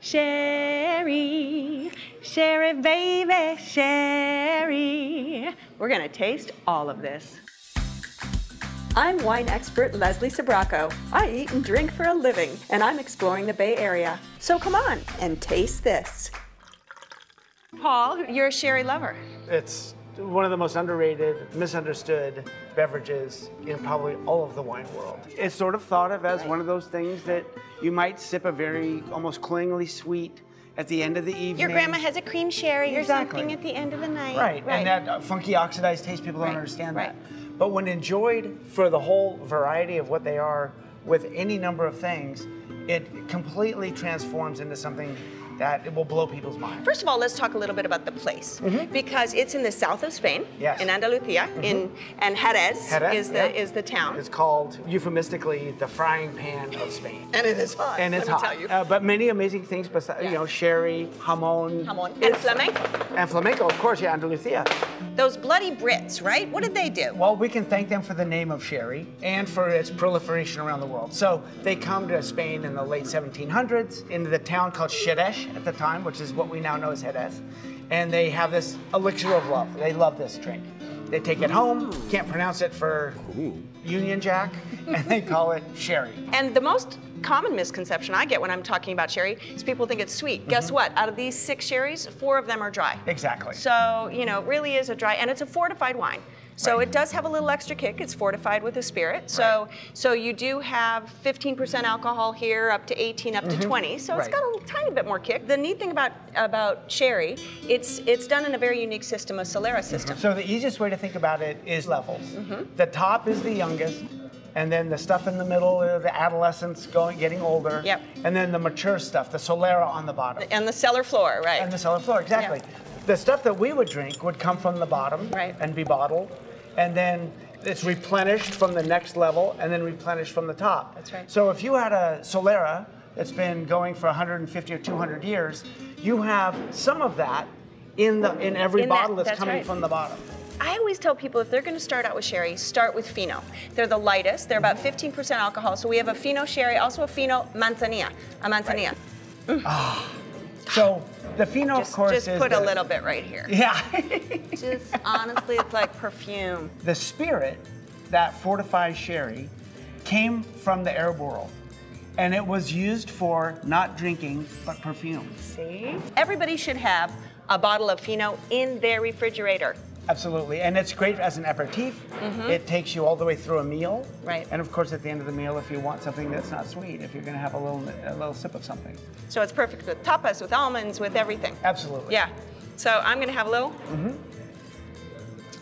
Sherry, sherry baby, sherry. We're gonna taste all of this. I'm wine expert Leslie Sbrocco. I eat and drink for a living, and I'm exploring the Bay Area. So come on and taste this. Paul, you're a sherry lover. It's one of the most underrated, misunderstood beverages in probably all of the wine world. It's sort of thought of as one of those things that you might sip a very almost cloyingly sweet at the end of the evening. Your grandma has a cream sherry or Exactly. something at the end of the night. Right, and that funky oxidized taste, people don't understand that. But when enjoyed for the whole variety of what they are with any number of things, it completely transforms into something that it will blow people's minds. First of all, let's talk a little bit about the place, because it's in the south of Spain, in Andalusia, and Jerez is the town. It's called euphemistically the frying pan of Spain. And it is hot. And it's hot. Let me tell you. But many amazing things, besides, you know, sherry, jamon, and flamenco. And flamenco, of course, yeah, Andalusia. Those bloody Brits, right? What did they do? Well, we can thank them for the name of sherry and for its proliferation around the world. So they come to Spain in the late 1700s into the town called Jerez at the time, which is what we now know as Jerez. And they have this elixir of love. They love this drink. They take it home, can't pronounce it for Union Jack, and they call it sherry. And the most common misconception I get when I'm talking about sherry is people think it's sweet. Guess what? Out of these 6 sherries, 4 of them are dry. Exactly. So, you know, it really is a dry, and it's a fortified wine. So it does have a little extra kick. It's fortified with a spirit. So so you do have 15% alcohol here, up to 18, up to 20. So it's got a tiny bit more kick. The neat thing about sherry, it's done in a very unique system, a Solera system. So the easiest way to think about it is levels. The top is the youngest, and then the stuff in the middle are the adolescents getting older. Yep. And then the mature stuff, the Solera on the bottom. And the cellar floor, right. And the cellar floor, exactly. Yeah. The stuff that we would drink would come from the bottom and be bottled. And then it's replenished from the next level and then replenished from the top. That's right. So if you had a Solera that's been going for 150 or 200 years, you have some of that in every bottle that's coming from the bottom. I always tell people if they're going to start out with sherry, start with Fino. They're the lightest. They're about 15% alcohol. So we have a Fino sherry, also a Fino manzanilla. A manzanilla. So the Fino, of course, just put a little bit right here. Yeah. Just honestly, it's like perfume. The spirit that fortifies sherry came from the Arab world. And it was used for not drinking, but perfume. See? Everybody should have a bottle of Fino in their refrigerator. Absolutely, and it's great as an aperitif. It takes you all the way through a meal. Right. And of course, at the end of the meal, if you want something that's not sweet, if you're going to have a little sip of something. So it's perfect with tapas, with almonds, with everything. Absolutely. Yeah. So I'm going to have a little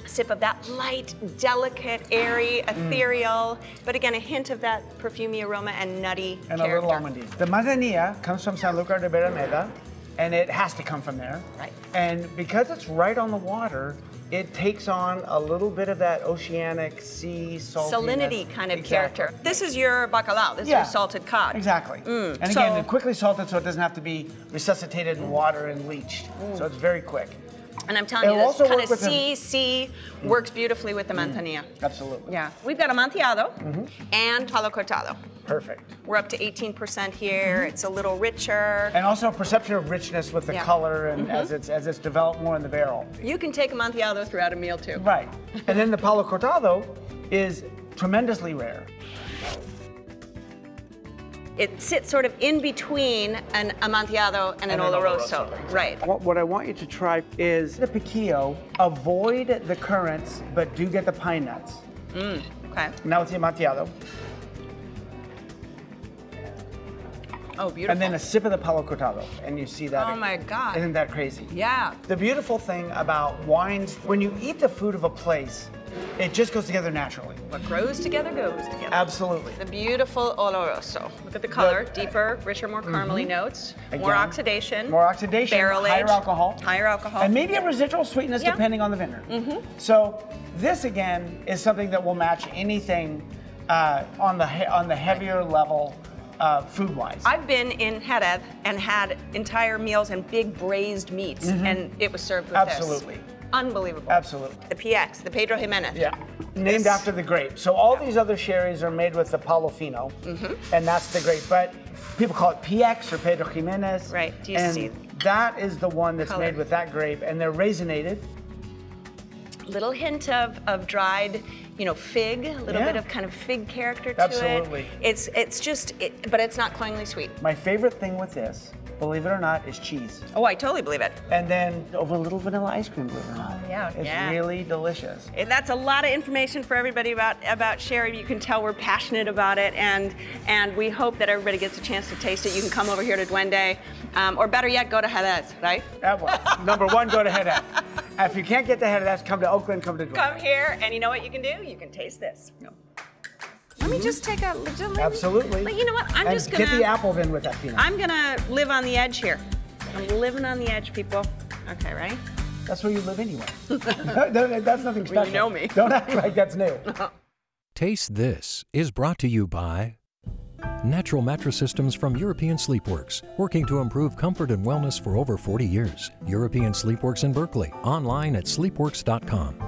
sip of that light, delicate, airy, ethereal, but again, a hint of that perfumey aroma and nutty and character. A little almondy. The manzanilla comes from Sanlúcar de Barrameda, and it has to come from there. Right. And because it's right on the water, it takes on a little bit of that oceanic sea saltiness. Salinity kind of character. This is your bacalao. This is your salted cod. Exactly. And again, it's quickly salted so it doesn't have to be resuscitated in water and leached. So it's very quick. And I'm telling you, this kind of sea works beautifully with the manzanilla. Absolutely. Yeah. We've got Amontillado and Palo Cortado. Perfect. We're up to 18% here. It's a little richer. And also a perception of richness with the color and as it's developed more in the barrel. You can take Amontillado throughout a meal too. Right. And then the Palo Cortado is tremendously rare. It sits sort of in between an Amontillado and an Oloroso. Right. What I want you to try is the piquillo. Avoid the currants, but do get the pine nuts. Okay. Now it's the Amontillado. Oh, beautiful. And then a sip of the Palo Cortado, and you see that. Oh my God. Isn't that crazy? Yeah. The beautiful thing about wines, when you eat the food of a place, it just goes together naturally. What grows together goes together. Absolutely. The beautiful Oloroso. Look at the color, deeper, richer, more caramely notes. Again, more oxidation. More oxidation. Barrel higher age. alcohol. Higher alcohol. And maybe a residual sweetness depending on the vineyard. So this again is something that will match anything on the heavier level. Food-wise. I've been in Jerez and had entire meals and big braised meats, and it was served with Absolutely. unbelievable. Absolutely. The PX, the Pedro Jimenez. Yeah, named after the grape. So all these other sherries are made with the Fino, and that's the grape. But people call it PX or Pedro Jimenez. Right, do you and see? That is the one that's Color. made with that grape, and they're raisinated. Little hint of dried, fig, a little bit of kind of fig character to Absolutely. it. It's just, but it's not cloyingly sweet. My favorite thing with this, believe it or not, is cheese. Oh, I totally believe it. And then over a little vanilla ice cream, believe it or not. Yeah, It's really delicious. And that's a lot of information for everybody about sherry. You can tell we're passionate about it, and we hope that everybody gets a chance to taste it. You can come over here to Duende, or better yet, go to Jerez, right? Number one, go to Jerez. If you can't get to Jerez, come to Oakland, come to Duende. Come here, and you know what you can do? You can taste this. Let me just take a... Absolutely. But you know what? I'm just gonna... Get the apple then with that Fino. I'm gonna live on the edge here. I'm living on the edge, people. Okay, right? That's where you live anyway. That's nothing special. Well, you know me. Don't act like that's new. Taste This is brought to you by Natural Mattress Systems from European Sleepworks, working to improve comfort and wellness for over 40 years. European Sleepworks in Berkeley, online at sleepworks.com.